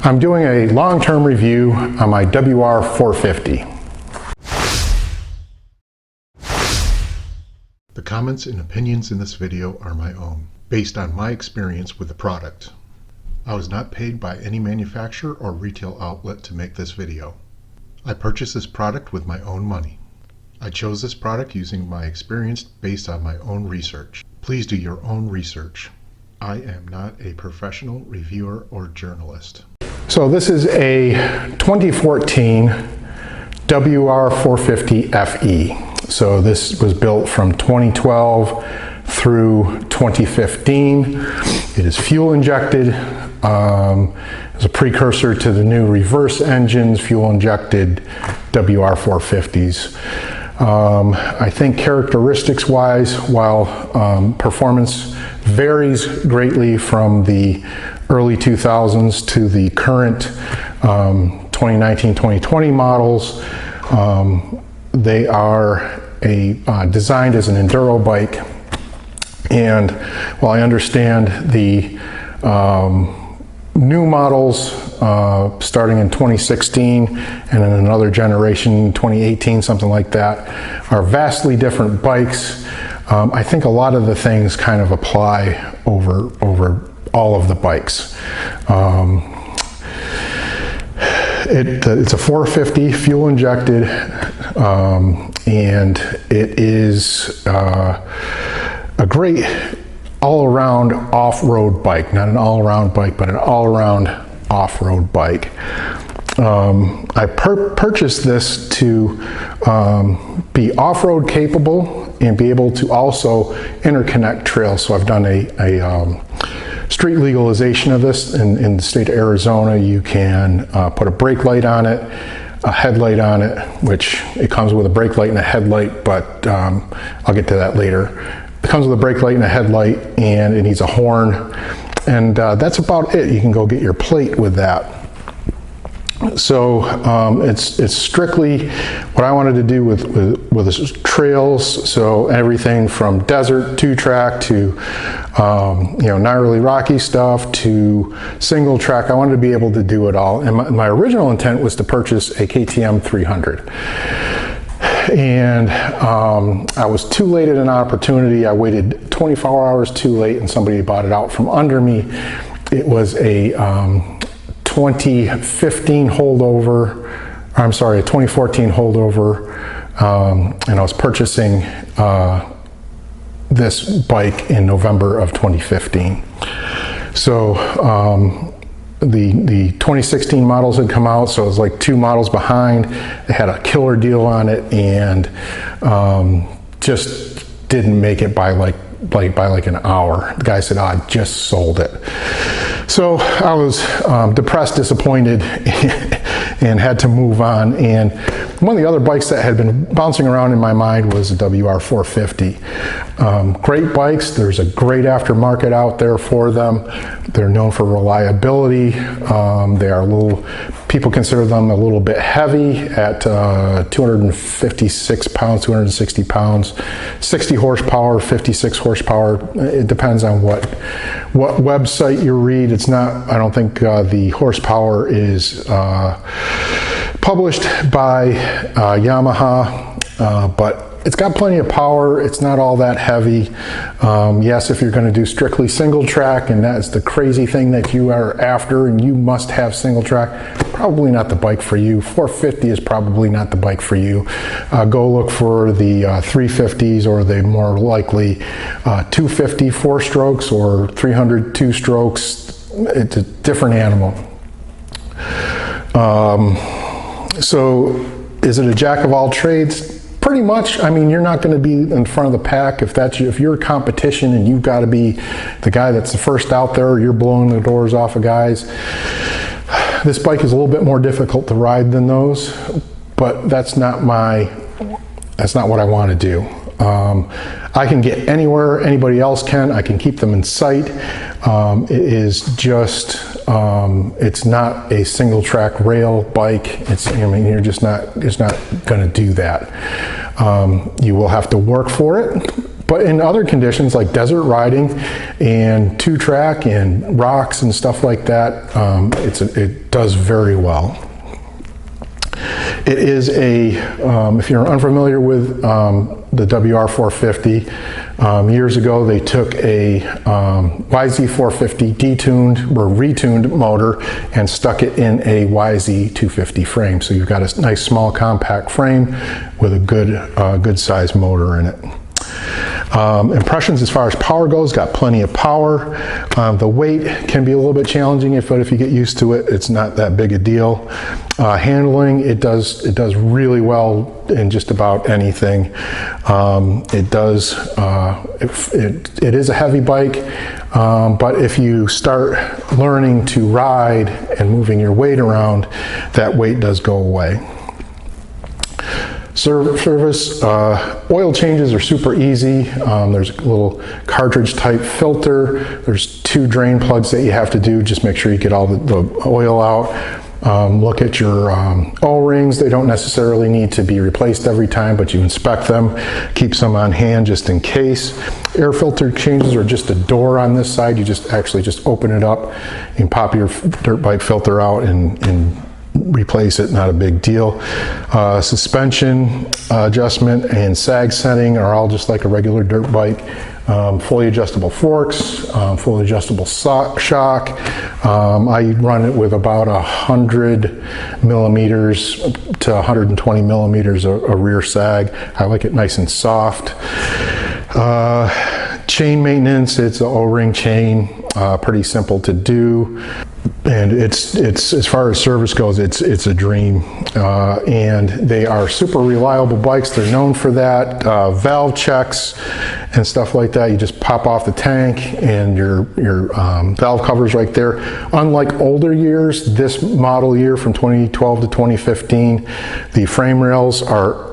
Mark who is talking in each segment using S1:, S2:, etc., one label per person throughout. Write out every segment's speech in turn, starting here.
S1: I'm doing a long-term review on my WR450.
S2: The comments and opinions in this video are my own, based on my experience with the product. I was not paid by any manufacturer or retail outlet to make this video. I purchased this product with my own money. I chose this product using my experience based on my own research. Please do your own research. I am not a professional reviewer or journalist.
S1: So this is a 2014 WR450FE. So this was built from 2012 through 2015. It is fuel injected. It's a precursor to the new reverse engines, fuel injected WR450s. I think characteristics wise, while performance varies greatly from the early 2000s to the current 2019-2020 models, they are designed as an enduro bike. And while I understand the new models starting in 2016 and in another generation, 2018, something like that, are vastly different bikes, I think a lot of the things kind of apply over all of the bikes. It's a 450 fuel injected, and it is a great all-around off-road bike. Not an all-around bike, but an all-around off-road bike. I purchased this to be off-road capable and be able to also interconnect trails. So I've done a street legalization of this in the state of Arizona. You can put a brake light on it, a headlight on it, which it comes with a brake light and a headlight, but I'll get to that later. It comes with a brake light and a headlight, and it needs a horn, and that's about it. You can go get your plate with that. So it's strictly what I wanted to do with the trails. So everything from desert two track to gnarly rocky stuff to single track. I wanted to be able to do it all. And my original intent was to purchase a KTM 300. And I was too late at an opportunity. I waited 24 hours too late, and somebody bought it out from under me. It was a 2015 holdover, I'm sorry, a 2014 holdover, and I was purchasing this bike in November of 2015. So the 2016 models had come out, so it was like 2 models behind. They had a killer deal on it, and just didn't make it by like an hour. The guy said, "Oh, I just sold it." So I was depressed, disappointed, and had to move on. And one of the other bikes that had been bouncing around in my mind was the WR450. Great bikes. There's a great aftermarket out there for them. They're known for reliability. They are people consider them a little bit heavy at 256 pounds, 260 pounds, 60 horsepower, 56 horsepower. It depends on what website you read. It's not, I don't think the horsepower is published by Yamaha, but it's got plenty of power. It's not all that heavy. Yes, if you're going to do strictly single track, and that's the crazy thing that you are after, and you must have single track, probably not the bike for you. 450 is probably not the bike for you. Go look for the 350s, or the more likely 250 4 strokes or 300 2 strokes. It's a different animal. So is it a jack of all trades? Pretty much. I mean, you're not going to be in front of the pack if you're a competition and you've got to be the guy that's the first out there, or you're blowing the doors off of guys. This bike is a little bit more difficult to ride than those, but that's not what I want to do. I can get anywhere anybody else can. I can keep them in sight. It is just, it's not a single track rail bike. You're just not going to do that. You will have to work for it, But in other conditions like desert riding and two-track and rocks and stuff like that, it does very well. It is if you're unfamiliar with the WR450, years ago they took a YZ450 detuned or retuned motor and stuck it in a YZ250 frame. So you've got a nice small compact frame with a good sized motor in it. Impressions as far as power goes, got plenty of power. The weight can be a little bit challenging, but if you get used to it, it's not that big a deal. Handling, it does really well in just about anything. It is a heavy bike, but if you start learning to ride and moving your weight around, that weight does go away. Service, oil changes are super easy. There's a little cartridge type filter. There's 2 drain plugs that you have to do. Just make sure you get all the oil out. Look at your O-rings. They don't necessarily need to be replaced every time, but you inspect them. Keep some on hand just in case. Air filter changes are just a door on this side. You just open it up and pop your dirt bike filter out and replace it, not a big deal. Suspension adjustment and sag setting are all just like a regular dirt bike. Fully adjustable forks, fully adjustable shock. I run it with about 100 millimeters to 120 millimeters of rear sag. I like it nice and soft. Chain maintenance, it's an O-ring chain, pretty simple to do. And it's as far as service goes, it's a dream. And they are super reliable bikes. They're known for that. Valve checks and stuff like that. You just pop off the tank and your valve cover's right there. Unlike older years, this model year from 2012 to 2015, the frame rails are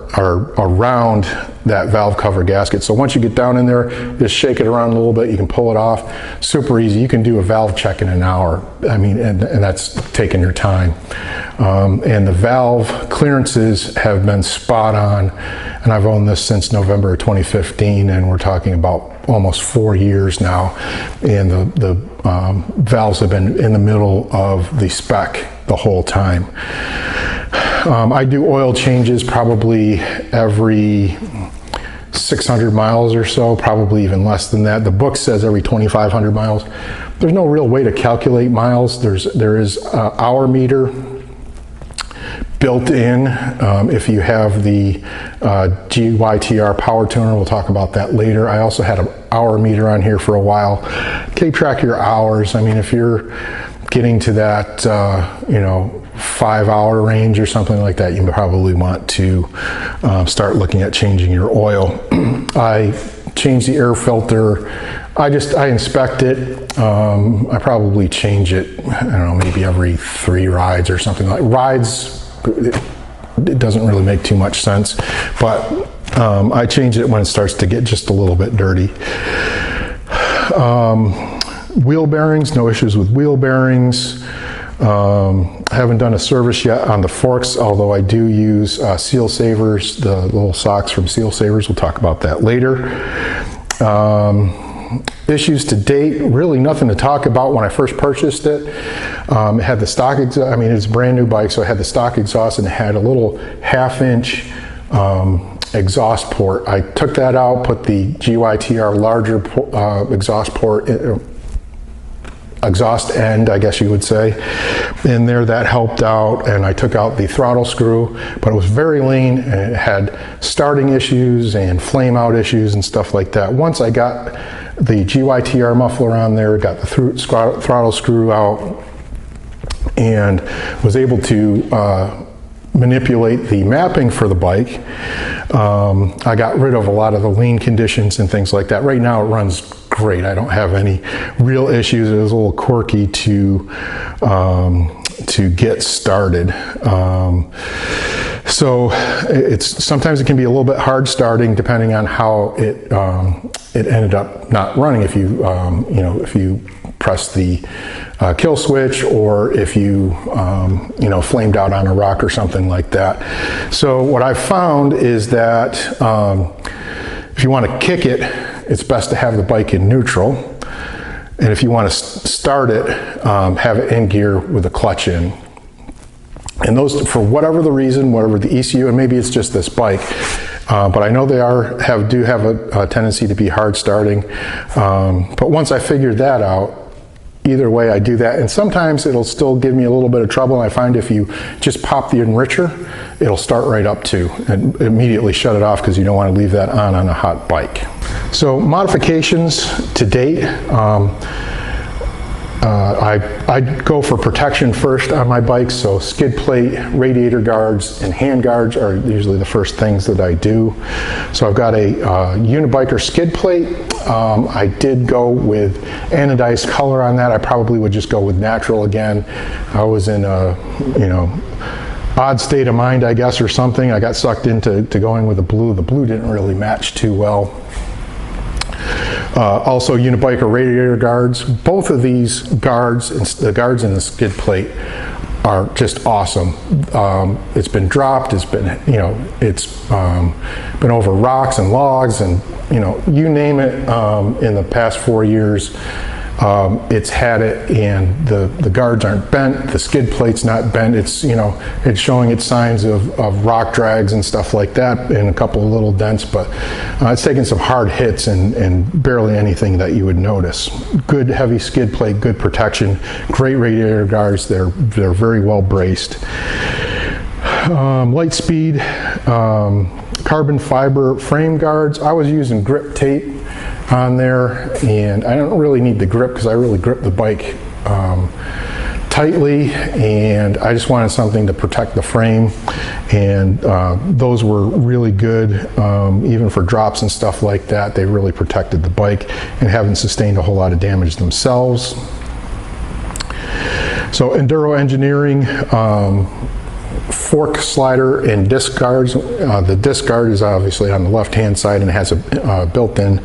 S1: around that valve cover gasket. So once you get down in there, just shake it around a little bit, you can pull it off. Super easy. You can do a valve check in an hour. I mean, and that's taking your time. And the valve clearances have been spot on. And I've owned this since November of 2015, and we're talking about almost 4 years now. And the valves have been in the middle of the spec the whole time. I do oil changes probably every 600 miles or so, probably even less than that. The book says every 2,500 miles. There's no real way to calculate miles. There is an hour meter built in if you have the GYTR power tuner. We'll talk about that later. I also had an hour meter on here for a while. Keep track of your hours. I mean, if you're getting to that 5-hour range or something like that, you probably want to start looking at changing your oil. I change the air filter. I inspect it. I probably change it, I don't know, maybe every 3 rides or something like rides. It doesn't really make too much sense, but I change it when it starts to get just a little bit dirty. Wheel bearings, no issues with wheel bearings. Haven't done a service yet on the forks, although I do use Seal Savers, the little socks from Seal Savers. We'll talk about that later. Issues to date, really nothing to talk about. When I first purchased it, it had the stock exhaust. I mean, it's a brand new bike, so it had the stock exhaust and it had a little 1/2-inch exhaust port. I took that out, put the GYTR larger exhaust port, exhaust end, I guess you would say, in there. That helped out, and I took out the throttle screw, but it was very lean and it had starting issues and flame out issues and stuff like that. Once I got the GYTR muffler on there, got the throttle screw out, and was able to manipulate the mapping for the bike, I got rid of a lot of the lean conditions and things like that. Right now it runs great. I don't have any real issues. It was a little quirky to get started. So sometimes it can be a little bit hard starting depending on how it ended up not running. If you if you press the kill switch, or if you flamed out on a rock or something like that. So what I've found is that if you want to kick it it's best to have the bike in neutral. And if you want to start it, have it in gear with the clutch in. And those, for whatever the reason, whatever the ECU, and maybe it's just this bike, but I know they do have a tendency to be hard starting. But once I figured that out, either way I do that, and sometimes it'll still give me a little bit of trouble. I find if you just pop the enricher, it'll start right up too, and immediately shut it off because you don't want to leave that on a hot bike. So modifications to date, I go for protection first on my bike, so skid plate, radiator guards, and hand guards are usually the first things that I do. So I've got a Unibiker skid plate. I did go with anodized color on that. I probably would just go with natural again. I was in a, odd state of mind, I guess, or something. I got sucked into going with the blue. The blue didn't really match too well. Also Unibiker radiator guards. Both of these guards, the guards in the skid plate, are just awesome. It's been dropped, it's been, it's been over rocks and logs and, you name it, in the past 4 years. It's had it, and the guards aren't bent, the skid plate's not bent. It's, it's showing its signs of rock drags and stuff like that, and a couple of little dents, but it's taken some hard hits and barely anything that you would notice. Good heavy skid plate, good protection, great radiator guards. They're very well braced. Light speed, carbon fiber frame guards. I was using grip tape on there, and I don't really need the grip because I really grip the bike tightly, and I just wanted something to protect the frame, and those were really good. Even for drops and stuff like that, they really protected the bike and haven't sustained a whole lot of damage themselves. So Enduro Engineering, fork slider and disc guards. The disc guard is obviously on the left hand side and has a built-in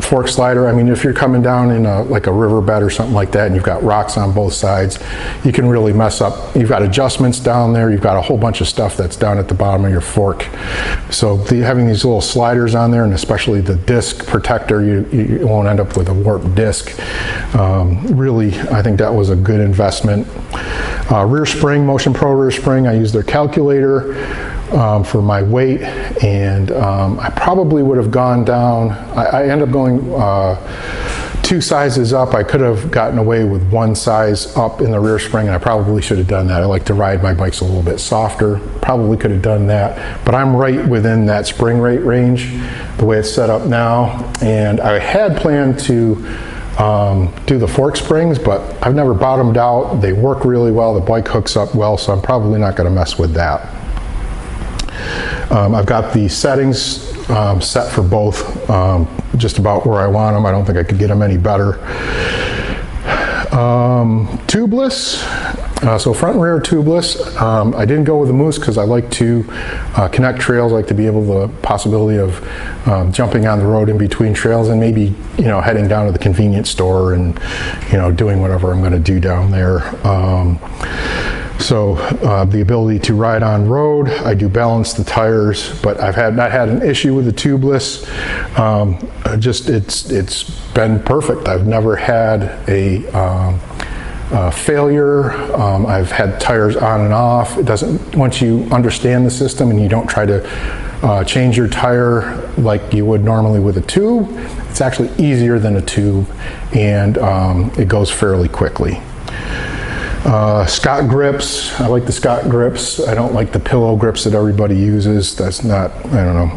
S1: fork slider. I mean, if you're coming down in like a riverbed or something like that and you've got rocks on both sides, you can really mess up. You've got adjustments down there, you've got a whole bunch of stuff that's down at the bottom of your fork. So having these little sliders on there, and especially the disc protector, you won't end up with a warped disc. Really, I think that was a good investment. Rear spring, Motion Pro rear spring, I use their calculator for my weight, and I probably would have gone down. I ended up going 2 sizes up. I could have gotten away with 1 size up in the rear spring, and I probably should have done that. I like to ride my bikes a little bit softer. Probably could have done that, but I'm right within that spring rate range the way it's set up now. And I had planned to do the fork springs, but I've never bottomed out. They work really well. The bike hooks up well, so I'm probably not going to mess with that. I've got the settings set for both, just about where I want them. I don't think I could get them any better. Tubeless, so front and rear tubeless. I didn't go with the Moose because I like to connect trails. I like to be able the possibility of jumping on the road in between trails, and maybe heading down to the convenience store and doing whatever I'm going to do down there. So the ability to ride on road. I do balance the tires, but I've not had an issue with the tubeless. It's been perfect. I've never had a failure. I've had tires on and off. It doesn't, once you understand the system and you don't try to change your tire like you would normally with a tube, it's actually easier than a tube, and it goes fairly quickly. Scott grips, I like the Scott grips. I don't like the pillow grips that everybody uses. That's not, I don't know,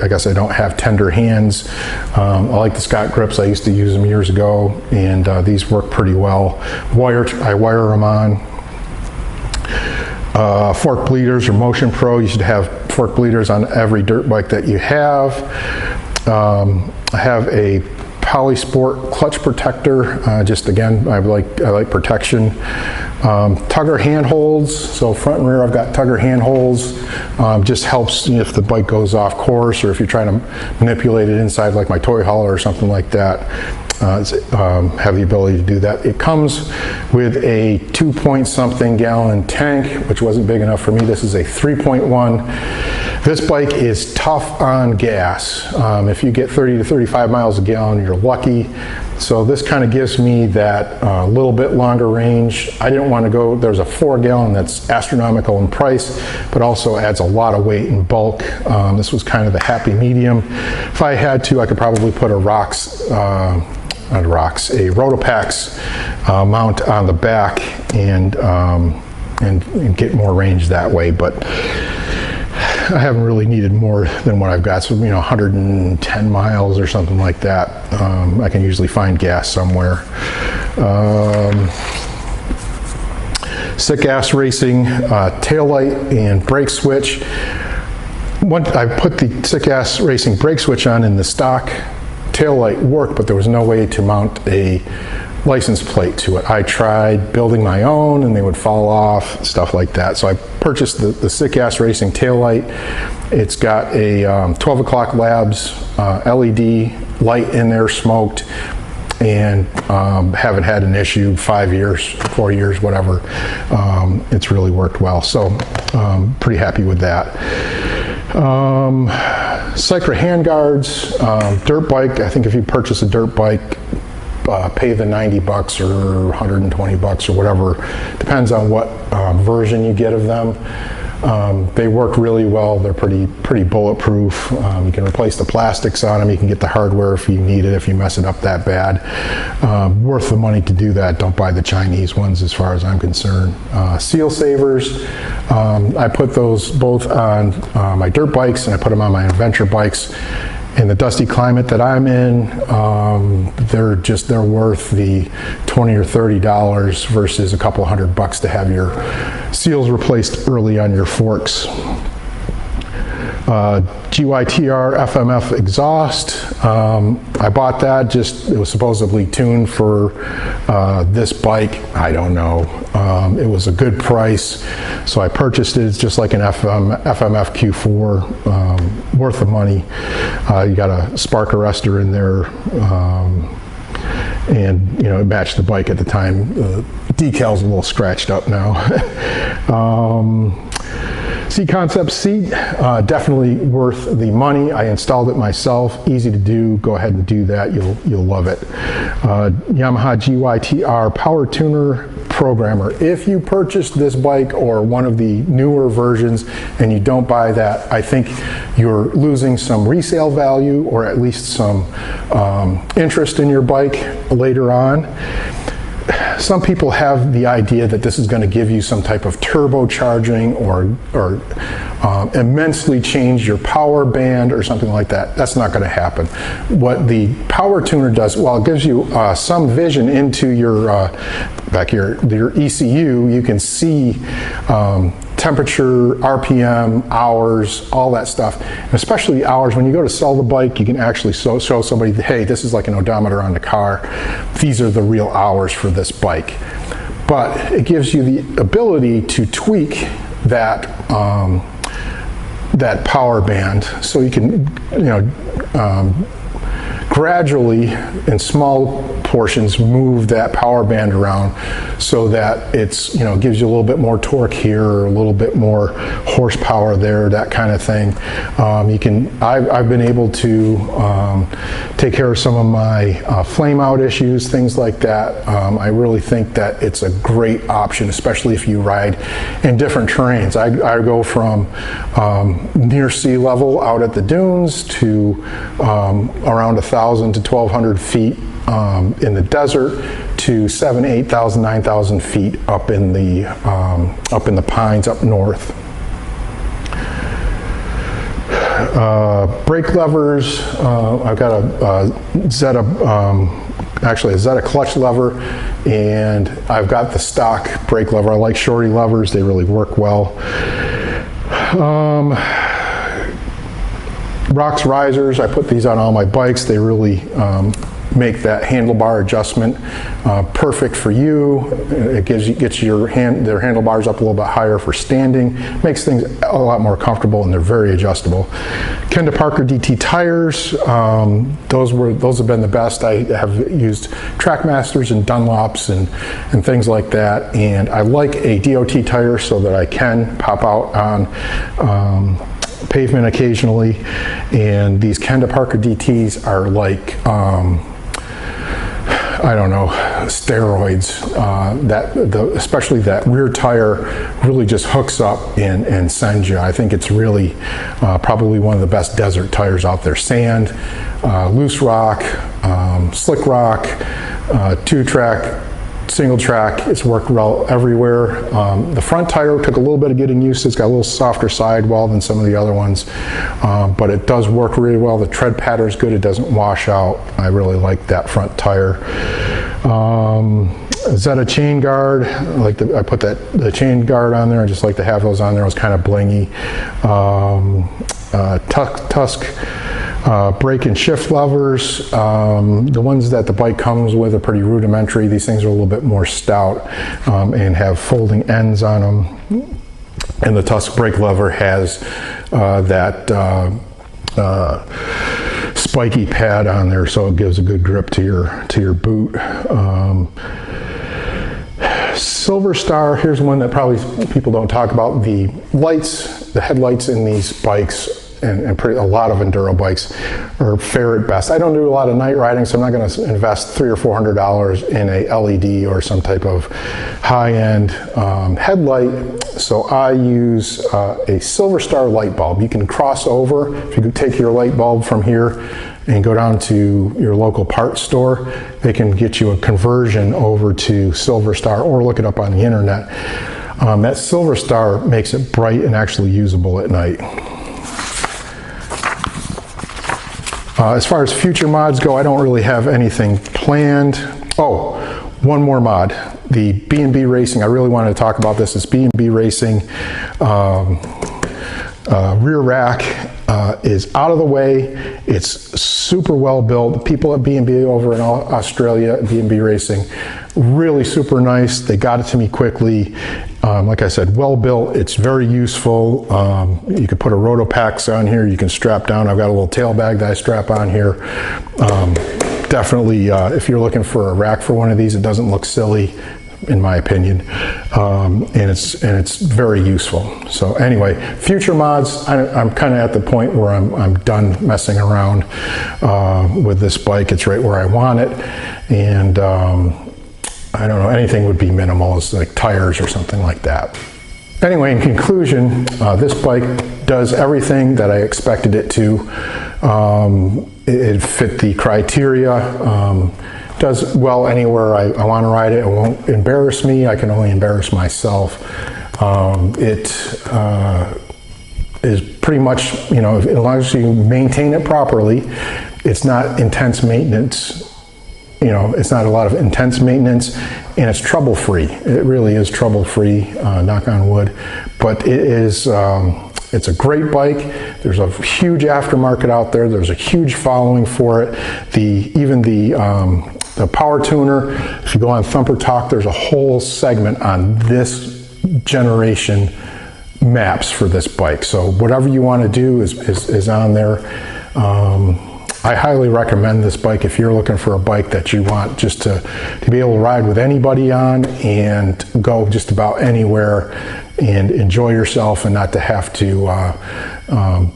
S1: I guess I don't have tender hands. I like the Scott grips. I used to use them years ago, and these work pretty well. I wire them on. Fork bleeders or Motion Pro, you should have fork bleeders on every dirt bike that you have. I have a Polysport clutch protector. Just again, I like protection. Tugger handholds, so front and rear I've got tugger handholds. Just helps if the bike goes off course, or if you're trying to manipulate it inside like my toy hauler or something like that. have the ability to do that. It comes with a 2-point-something gallon tank, which wasn't big enough for me. This is a 3.1. This bike is tough on gas. If you get 30 to 35 miles a gallon, you're lucky. So this kind of gives me that little bit longer range. I didn't want to go, there's a 4-gallon that's astronomical in price, but also adds a lot of weight and bulk. This was kind of the happy medium. If I had to, I could probably put a Rotopax mount on the back and get more range that way, but I haven't really needed more than what I've got, so 110 miles or something like that. I can usually find gas somewhere. Sick Ass Racing taillight and brake switch. I put the Sick Ass Racing brake switch on, and the stock taillight worked, but there was no way to mount a license plate to it. I tried building my own and they would fall off, stuff like that. So I purchased the Sick Ass Racing taillight. It's got a 12 o'clock Labs LED light in there, smoked, and haven't had an issue 5 years, 4 years, whatever. It's really worked well. So pretty happy with that. Cycra handguards, dirt bike. I think if you purchase a dirt bike, pay the $90 or $120 or whatever, depends on what version you get of them. They work really well. They're pretty bulletproof. You can replace the plastics on them. You can get the hardware if you need it, if you mess it up that bad. Worth the money to do that. Don't buy the Chinese ones as far as I'm concerned. Seal savers. I put those both on my dirt bikes and I put them on my adventure bikes. In the dusty climate that I'm in, they're worth the $20 or $30 versus a couple $100 to have your seals replaced early on your forks. GYTR FMF exhaust. I bought that, it was supposedly tuned for this bike. I don't know. It was a good price, so I purchased it. It's just like an FMF Q4, worth the money. You got a spark arrestor in there, and it matched the bike at the time. The decal's a little scratched up now. C-Concept seat, definitely worth the money. I installed it myself, easy to do. Go ahead and do that, you'll love it. Yamaha GYTR Power Tuner Programmer. If you purchase this bike or one of the newer versions and you don't buy that, I think you're losing some resale value or at least some interest in your bike later on. Some people have the idea that this is going to give you some type of turbocharging or immensely change your power band or something like that. That's not going to happen. What the power tuner does, while it gives you some vision into your ECU, you can see temperature, RPM, hours, all that stuff. And especially hours, when you go to sell the bike, you can actually show somebody, hey, this is like an odometer on the car. These are the real hours for this bike. But it gives you the ability to tweak that that power band, so you can, gradually in small portions move that power band around so that it's, gives you a little bit more torque here or a little bit more horsepower there, that kind of thing. I've been able to take care of some of my flame out issues, things like that. I really think that it's a great option, especially if you ride in different terrains. I go from near sea level out at the dunes to around 1,000 to 1,200 feet in the desert to 7,000, 8,000, 9,000 feet up in the pines up north. Brake levers. I've got a Zeta clutch lever, and I've got the stock brake lever. I like shorty levers; they really work well. Rocks risers. I put these on all my bikes. They really make that handlebar adjustment perfect for you. It gets their handlebars up a little bit higher for standing, makes things a lot more comfortable, and they're very adjustable. Kenda Parker DT tires, those have been the best. I have used Trackmasters and Dunlops and things like that, and I like a DOT tire so that I can pop out on pavement occasionally. And these Kenda Parker DTs are like I don't know, steroids. Especially that rear tire really just hooks up and sends you. I think it's really probably one of the best desert tires out there. Sand, loose rock, slick rock, 2-track, single track. It's worked well everywhere. The front tire took a little bit of getting used to. It's got a little softer sidewall than some of the other ones, but it does work really well. The tread pattern is good. It doesn't wash out. I really like that front tire. Zeta chain guard. I put the chain guard on there. I just like to have those on there. It was kind of blingy. Tusk brake and shift levers. The ones that the bike comes with are pretty rudimentary. These things are a little bit more stout and have folding ends on them. And the Tusk brake lever has that spiky pad on there, so it gives a good grip to your boot. Silver Star, here's one that probably people don't talk about. The lights, the headlights in these bikes, and a lot of enduro bikes, are fair at best. I don't do a lot of night riding, so I'm not going to invest $300 or $400 in a LED or some type of high-end headlight. So I use a Silver Star light bulb. You can cross over. If you could take your light bulb from here and go down to your local parts store, they can get you a conversion over to Silver Star, or look it up on the internet. That Silver Star makes it bright and actually usable at night. As far as future mods go, I don't really have anything planned. Oh, one more mod. The B&B Racing, I really wanted to talk about this. It's B&B Racing rear rack is out of the way. It's super well built. The people at B&B over in Australia, B&B Racing, really super nice. They got it to me quickly. Like I said, well built. It's very useful. You can put a Rotopax on here. You can strap down. I've got a little tail bag that I strap on here. Definitely, if you're looking for a rack for one of these, it doesn't look silly, in my opinion, and it's very useful. So anyway, future mods, I'm kind of at the point where I'm done messing around with this bike. It's right where I want it, and I don't know, anything would be minimal, as like tires or something like that. Anyway, in conclusion, this bike does everything that I expected it to. It fit the criteria. Does well anywhere I want to ride it. It won't embarrass me. I can only embarrass myself. It is pretty much, you know, as long as you maintain it properly, it's not intense maintenance. You know, it's not a lot of intense maintenance, and it's trouble-free. It really is trouble-free, knock on wood. But it is, it's a great bike. There's a huge aftermarket out there. There's a huge following for it. Even the power tuner, if you go on Thumper Talk, there's a whole segment on this generation maps for this bike. So whatever you want to do is on there. I highly recommend this bike if you're looking for a bike that you want just to be able to ride with anybody on and go just about anywhere and enjoy yourself, and not to have to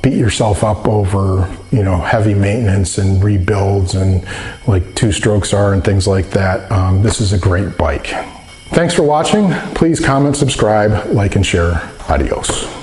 S1: beat yourself up over, you know, heavy maintenance and rebuilds and like two-strokes are and things like that. This is a great bike. Thanks for watching. Please comment, subscribe, like, and share. Adios.